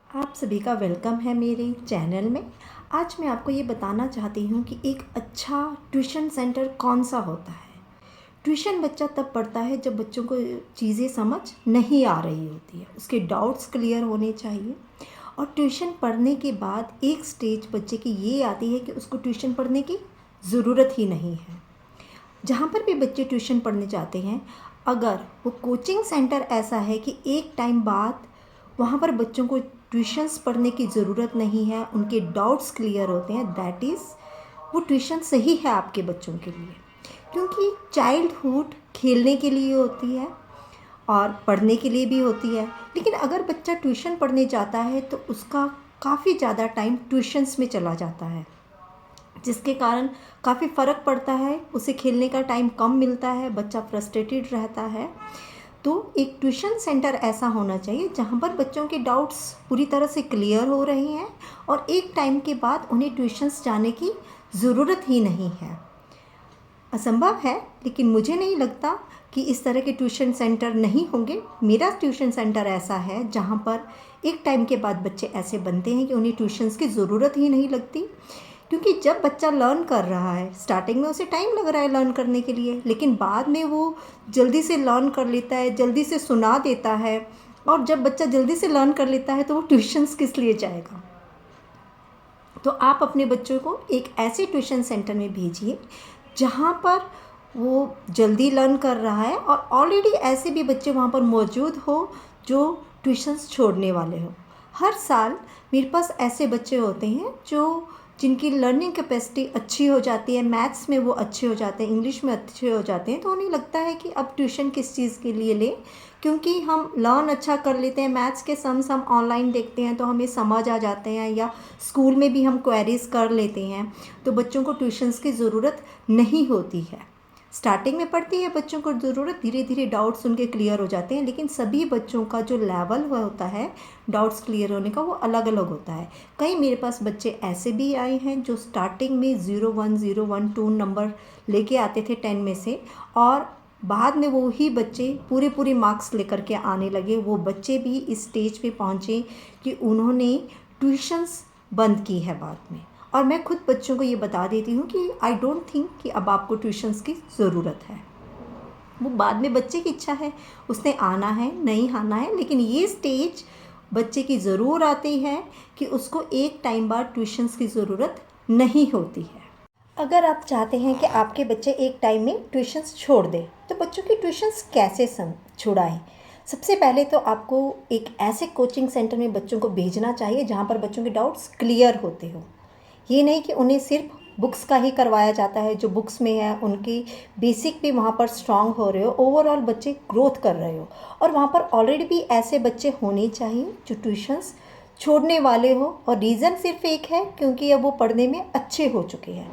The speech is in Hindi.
आप सभी का वेलकम है मेरे चैनल में। आज मैं आपको ये बताना चाहती हूँ कि एक अच्छा ट्यूशन सेंटर कौन सा होता है। ट्यूशन बच्चा तब पढ़ता है जब बच्चों को चीज़ें समझ नहीं आ रही होती है, उसके डाउट्स क्लियर होने चाहिए। और ट्यूशन पढ़ने के बाद एक स्टेज बच्चे की ये आती है कि उसको ट्यूशन पढ़ने की ज़रूरत ही नहीं है। जहाँ पर भी बच्चे ट्यूशन पढ़ने जाते हैं, अगर वो कोचिंग सेंटर ऐसा है कि एक टाइम बाद वहाँ पर बच्चों को ट्यूशन्स पढ़ने की ज़रूरत नहीं है, उनके डाउट्स क्लियर होते हैं, दैट इज़ वो ट्यूशन सही है आपके बच्चों के लिए। क्योंकि चाइल्डहुड खेलने के लिए होती है और पढ़ने के लिए भी होती है। लेकिन अगर बच्चा ट्यूशन पढ़ने जाता है तो उसका काफ़ी ज़्यादा टाइम ट्यूशन्स में चला जाता है, जिसके कारण काफ़ी फ़र्क पड़ता है, उसे खेलने का टाइम कम मिलता है, बच्चा फ्रस्ट्रेटेड रहता है। तो एक ट्यूशन सेंटर ऐसा होना चाहिए जहाँ पर बच्चों के डाउट्स पूरी तरह से क्लियर हो रहे हैं और एक टाइम के बाद उन्हें ट्यूशन्स जाने की ज़रूरत ही नहीं है। असंभव है, लेकिन मुझे नहीं लगता कि इस तरह के ट्यूशन सेंटर नहीं होंगे। मेरा ट्यूशन सेंटर ऐसा है जहाँ पर एक टाइम के बाद बच्चे ऐसे बनते हैं कि उन्हें ट्यूशन्स की ज़रूरत ही नहीं लगती। क्योंकि जब बच्चा लर्न कर रहा है, स्टार्टिंग में उसे टाइम लग रहा है लर्न करने के लिए, लेकिन बाद में वो जल्दी से लर्न कर लेता है, जल्दी से सुना देता है। और जब बच्चा जल्दी से लर्न कर लेता है तो वो ट्यूशन्स किस लिए जाएगा। तो आप अपने बच्चों को एक ऐसे ट्यूशन सेंटर में भेजिए जहाँ पर वो जल्दी लर्न कर रहा है और ऑलरेडी ऐसे भी बच्चे वहाँ पर मौजूद हो जो ट्यूशन्स छोड़ने वाले हो। हर साल मेरे पास ऐसे बच्चे होते हैं जिनकी लर्निंग कैपेसिटी अच्छी हो जाती है, मैथ्स में वो अच्छे हो जाते हैं, इंग्लिश में अच्छे हो जाते हैं, तो उन्हें लगता है कि अब ट्यूशन किस चीज़ के लिए लें। क्योंकि हम लर्न अच्छा कर लेते हैं, मैथ्स के सम्स हम ऑनलाइन देखते हैं तो हमें समझ आ जाते हैं, या स्कूल में भी हम क्वेरीज कर लेते हैं, तो बच्चों को ट्यूशन्स की ज़रूरत नहीं होती है। स्टार्टिंग में पड़ती है बच्चों को ज़रूरत, धीरे धीरे डाउट्स उनके क्लियर हो जाते हैं, लेकिन सभी बच्चों का जो लेवल होता है डाउट्स क्लियर होने का वो अलग अलग होता है। कई मेरे पास बच्चे ऐसे भी आए हैं जो स्टार्टिंग में 01 0 1 2 नंबर लेके आते थे 10 में से, और बाद में वो ही बच्चे पूरे मार्क्स लेकर के आने लगे। वो बच्चे भी इस स्टेज पे पहुँचे कि उन्होंने ट्यूशन्स बंद की है बाद में। और मैं खुद बच्चों को ये बता देती हूँ कि आई डोंट थिंक कि अब आपको ट्यूशन्स की ज़रूरत है। वो बाद में बच्चे की इच्छा है, उसने आना है नहीं आना है, लेकिन ये स्टेज बच्चे की ज़रूर आती है कि उसको एक टाइम बाद ट्यूशन्स की ज़रूरत नहीं होती है। अगर आप चाहते हैं कि आपके बच्चे एक टाइम में ट्यूशन्स छोड़ दें, तो बच्चों की ट्यूशन्स कैसे छुड़ाएं। सबसे पहले तो आपको एक ऐसे कोचिंग सेंटर में बच्चों को भेजना चाहिए जहाँ पर बच्चों के डाउट्स क्लियर होते हो। ये नहीं कि उन्हें सिर्फ बुक्स का ही करवाया जाता है, जो बुक्स में है उनकी बेसिक भी वहाँ पर स्ट्रांग हो रहे हो, ओवरऑल बच्चे ग्रोथ कर रहे हो। और वहाँ पर ऑलरेडी भी ऐसे बच्चे होने चाहिए जो ट्यूशन्स छोड़ने वाले हो, और रीज़न सिर्फ एक है, क्योंकि अब वो पढ़ने में अच्छे हो चुके हैं।